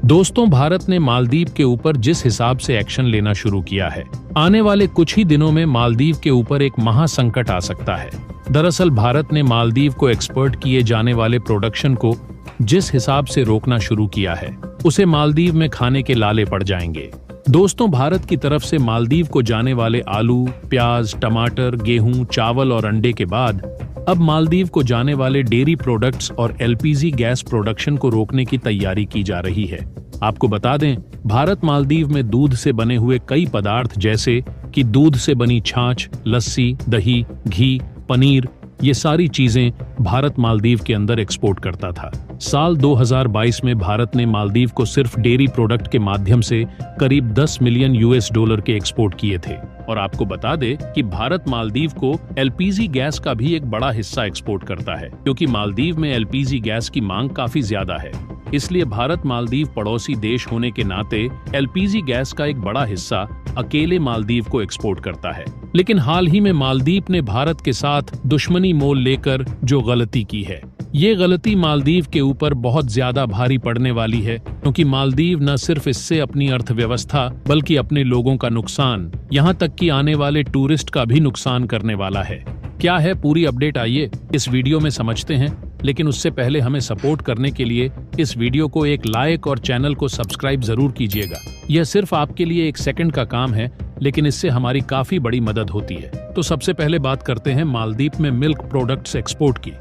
दोस्तों, भारत ने मालदीव के ऊपर जिस हिसाब से एक्शन लेना शुरू किया है, आने वाले कुछ ही दिनों में मालदीव के ऊपर एक महासंकट आ सकता है। दरअसल भारत ने मालदीव को एक्सपोर्ट किए जाने वाले प्रोडक्शन को जिस हिसाब से रोकना शुरू किया है, उसे मालदीव में खाने के लाले पड़ जाएंगे। दोस्तों, भारत की तरफ से मालदीव को जाने वाले आलू, प्याज, टमाटर, गेहूं, चावल और अंडे के बाद अब मालदीव को जाने वाले डेयरी प्रोडक्ट्स और एलपीजी गैस प्रोडक्शन को रोकने की तैयारी की जा रही है। आपको बता दें, भारत मालदीव में दूध से बने हुए कई पदार्थ जैसे कि दूध से बनी छाछ, लस्सी, दही, घी, पनीर, ये सारी चीजें भारत मालदीव के अंदर एक्सपोर्ट करता था। साल 2022 में भारत ने मालदीव को सिर्फ डेयरी प्रोडक्ट के माध्यम से करीब 10 मिलियन $US के एक्सपोर्ट किए थे। और आपको बता दे कि भारत मालदीव को एलपीजी गैस का भी एक बड़ा हिस्सा एक्सपोर्ट करता है, क्योंकि मालदीव में एलपीजी गैस की मांग काफी ज्यादा है। इसलिए भारत मालदीव पड़ोसी देश होने के नाते एलपीजी गैस का एक बड़ा हिस्सा अकेले मालदीव को एक्सपोर्ट करता है। लेकिन हाल ही में मालदीव ने भारत के साथ दुश्मनी मोल लेकर जो गलती की है, ये गलती मालदीव के ऊपर बहुत ज्यादा भारी पड़ने वाली है, क्योंकि मालदीव न सिर्फ इससे अपनी अर्थव्यवस्था बल्कि अपने लोगों का नुकसान, यहाँ तक कि आने वाले टूरिस्ट का भी नुकसान करने वाला है। क्या है पूरी अपडेट, आइए इस वीडियो में समझते हैं। लेकिन उससे पहले हमें सपोर्ट करने के लिए इस वीडियो को एक लाइक और चैनल को सब्सक्राइब जरूर कीजिएगा। यह सिर्फ आपके लिए 1 सेकंड का काम है, लेकिन इससे हमारी काफी बड़ी मदद होती है। तो सबसे पहले बात करते हैं मालदीव में मिल्क प्रोडक्ट्स एक्सपोर्ट की,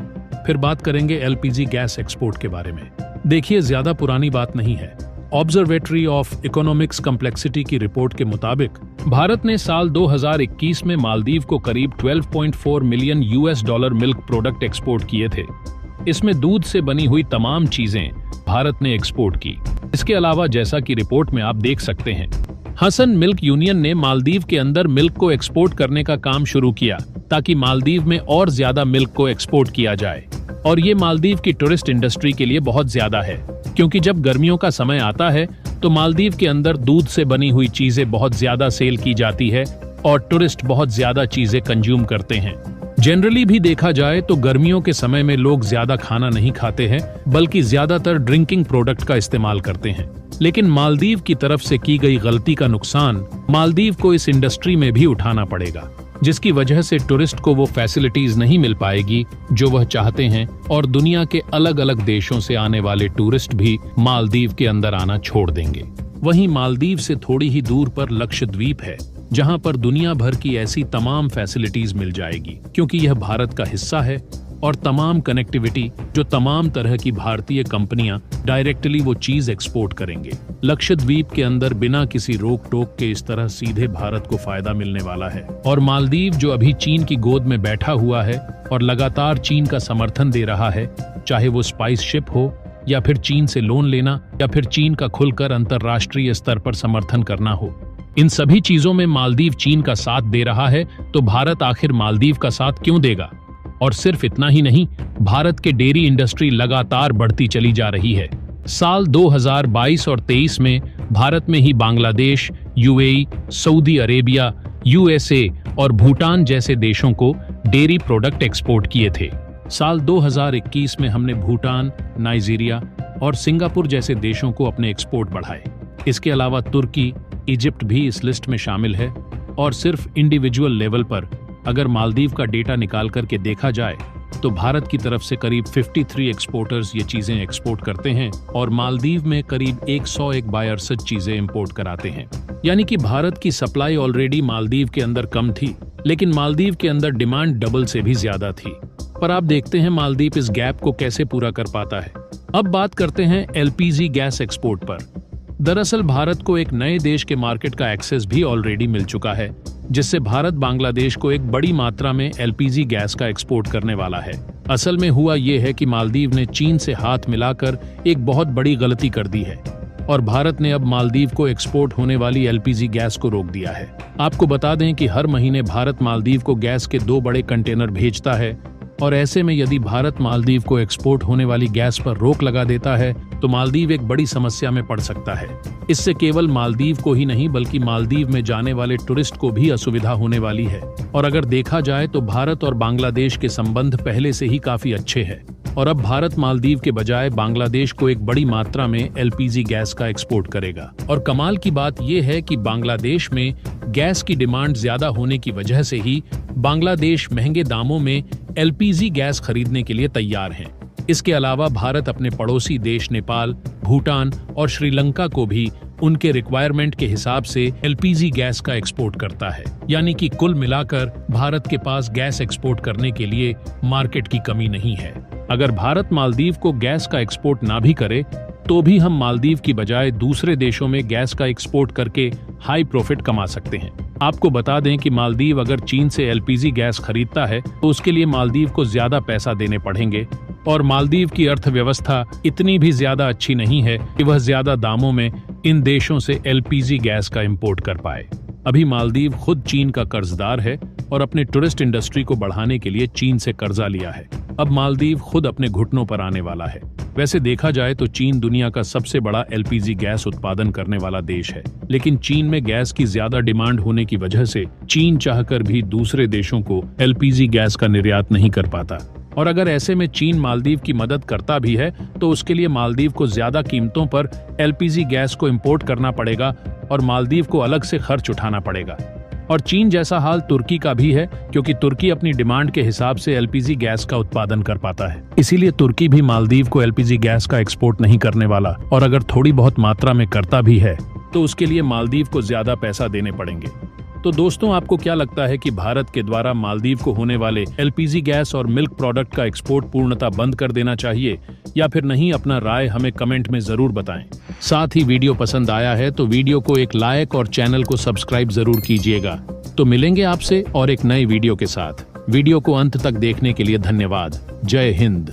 फिर बात करेंगे एलपीजी गैस एक्सपोर्ट के बारे में। देखिए, ज्यादा पुरानी बात नहीं है। ऑब्जर्वेटरी ऑफ इकोनॉमिक्स कम्प्लेक्सिटी की रिपोर्ट के मुताबिक भारत ने साल 2021 में मालदीव को करीब 12.4 million $US milk product export किए थे। इसमें दूध से बनी हुई तमाम चीजें भारत ने एक्सपोर्ट की। इसके अलावा जैसा कि रिपोर्ट में आप देख सकते हैं, हसन मिल्क यूनियन ने मालदीव के अंदर मिल्क को एक्सपोर्ट करने का काम शुरू किया, ताकि मालदीव में और ज्यादा मिल्क को एक्सपोर्ट किया जाए। और ये मालदीव की टूरिस्ट इंडस्ट्री के लिए बहुत ज्यादा है, क्योंकि जब गर्मियों का समय आता है तो मालदीव के अंदर दूध से बनी हुई चीजें बहुत ज्यादा सेल की जाती है और टूरिस्ट बहुत ज्यादा चीजें कंज्यूम करते हैं। जनरली भी देखा जाए तो गर्मियों के समय में लोग ज्यादा खाना नहीं खाते हैं, बल्कि ज्यादातर ड्रिंकिंग प्रोडक्ट का इस्तेमाल करते हैं। लेकिन मालदीव की तरफ से की गई गलती का नुकसान मालदीव को इस इंडस्ट्री में भी उठाना पड़ेगा, जिसकी वजह से टूरिस्ट को वो फैसिलिटीज नहीं मिल पाएगी जो वह चाहते हैं, और दुनिया के अलग अलग देशों से आने वाले टूरिस्ट भी मालदीव के अंदर आना छोड़ देंगे। वहीं मालदीव से थोड़ी ही दूर पर लक्षद्वीप है, जहां पर दुनिया भर की ऐसी तमाम फैसिलिटीज मिल जाएगी, क्योंकि यह भारत का हिस्सा है। और तमाम कनेक्टिविटी जो तमाम तरह की भारतीय कंपनियां डायरेक्टली वो चीज एक्सपोर्ट करेंगे। लक्षद्वीप के अंदर बिना किसी रोक टोक के इस तरह सीधे भारत को फायदा मिलने वाला है। और मालदीव जो अभी चीन की गोद में बैठा हुआ है और लगातार चीन का समर्थन दे रहा है, चाहे वो स्पाइस शिप हो या फिर चीन से लोन लेना या फिर चीन का खुलकर अंतर्राष्ट्रीय स्तर पर समर्थन करना हो, इन सभी चीजों में मालदीव चीन का साथ दे रहा है, तो भारत आखिर मालदीव का साथ क्यों देगा। और सिर्फ इतना ही नहीं, भारत के डेयरी इंडस्ट्री लगातार बढ़ती चली जा रही है। साल 2022 और 23 में भारत में ही Bangladesh, UAE, Saudi Arabia, USA और भूटान जैसे देशों को डेयरी प्रोडक्ट एक्सपोर्ट किए थे। साल 2021 में हमने भूटान, नाइजीरिया और सिंगापुर जैसे देशों को अपने एक्सपोर्ट बढ़ाए। इसके अलावा तुर्की, इजिप्ट भी इस लिस्ट में शामिल है। और सिर्फ इंडिविजुअल लेवल पर अगर मालदीव का डेटा निकाल करके देखा जाए तो भारत की तरफ से करीब 53 एक्सपोर्टर्स ये चीजें एक्सपोर्ट करते हैं और मालदीव में करीब 101 बायर्स चीजें इंपोर्ट कराते हैं। यानी कि भारत की सप्लाई ऑलरेडी मालदीव के अंदर कम थी, लेकिन मालदीव के अंदर डिमांड डबल से भी ज्यादा थी। पर आप देखते हैं मालदीव इस गैप को कैसे पूरा कर पाता है। अब बात करते हैं एलपीजी गैस एक्सपोर्ट पर। दरअसल भारत को एक नए देश के मार्केट का एक्सेस भी ऑलरेडी मिल चुका है, जिससे भारत बांग्लादेश को एक बड़ी मात्रा में एलपीजी गैस का एक्सपोर्ट करने वाला है। असल में हुआ ये है कि मालदीव ने चीन से हाथ मिलाकर एक बहुत बड़ी गलती कर दी है और भारत ने अब मालदीव को एक्सपोर्ट होने वाली एलपीजी गैस को रोक दिया है। आपको बता दें कि हर महीने भारत मालदीव को गैस के 2 बड़े कंटेनर भेजता है, और ऐसे में यदि भारत मालदीव को एक्सपोर्ट होने वाली गैस पर रोक लगा देता है तो मालदीव एक बड़ी समस्या में पड़ सकता है। इससे केवल मालदीव को ही नहीं बल्कि मालदीव में जाने वाले टूरिस्ट को भी असुविधा होने वाली है। और अगर देखा जाए तो भारत और बांग्लादेश के संबंध पहले से ही काफी अच्छे हैं। और अब भारत मालदीव के बजाय बांग्लादेश को एक बड़ी मात्रा में एलपीजी गैस का एक्सपोर्ट करेगा। और कमाल की बात यह है कि बांग्लादेश में गैस की डिमांड ज्यादा होने की वजह से ही बांग्लादेश महंगे दामों में एलपीजी गैस खरीदने के लिए तैयार है। इसके अलावा भारत अपने पड़ोसी देश नेपाल, भूटान और श्रीलंका को भी उनके रिक्वायरमेंट के हिसाब से एलपीजी गैस का एक्सपोर्ट करता है। यानी कि कुल मिलाकर भारत के पास गैस एक्सपोर्ट करने के लिए मार्केट की कमी नहीं है। अगर भारत मालदीव को गैस का एक्सपोर्ट ना भी करे तो भी हम मालदीव की बजाय दूसरे देशों में गैस का एक्सपोर्ट करके हाई प्रॉफिट कमा सकते हैं। आपको बता दें कि मालदीव अगर चीन से एलपीजी गैस खरीदता है तो उसके लिए मालदीव को ज्यादा पैसा देने पड़ेंगे और मालदीव की अर्थव्यवस्था इतनी भी ज्यादा अच्छी नहीं है कि वह ज्यादा दामों में इन देशों से एलपीजी गैस का इंपोर्ट कर पाए। अभी मालदीव खुद चीन का कर्जदार है और अपने टूरिस्ट इंडस्ट्री को बढ़ाने के लिए चीन से कर्जा लिया है। अब मालदीव खुद अपने घुटनों पर आने वाला है। वैसे देखा जाए तो चीन दुनिया का सबसे बड़ा एलपीजी गैस उत्पादन करने वाला देश है, लेकिन चीन में गैस की ज्यादा डिमांड होने की वजह से चीन चाहकर भी दूसरे देशों को एलपीजी गैस का निर्यात नहीं कर पाता। और अगर ऐसे में चीन मालदीव की मदद करता भी है तो उसके लिए मालदीव को ज्यादा कीमतों पर एलपीजी गैस को इंपोर्ट करना पड़ेगा और मालदीव को अलग से खर्च उठाना पड़ेगा। और चीन जैसा हाल तुर्की का भी है, क्योंकि तुर्की अपनी डिमांड के हिसाब से एलपीजी गैस का उत्पादन कर पाता है। इसीलिए तुर्की भी मालदीव को एलपीजी गैस का एक्सपोर्ट नहीं करने वाला, और अगर थोड़ी बहुत मात्रा में करता भी है तो उसके लिए मालदीव को ज्यादा पैसा देने पड़ेंगे। तो दोस्तों, आपको क्या लगता है कि भारत के द्वारा मालदीव को होने वाले एलपीजी गैस और मिल्क प्रोडक्ट का एक्सपोर्ट पूर्णतः बंद कर देना चाहिए या फिर नहीं? अपना राय हमें कमेंट में जरूर बताएं। साथ ही वीडियो पसंद आया है तो वीडियो को एक लाइक और चैनल को सब्सक्राइब जरूर कीजिएगा। तो मिलेंगे आपसे और एक नए वीडियो के साथ। वीडियो को अंत तक देखने के लिए धन्यवाद। जय हिंद।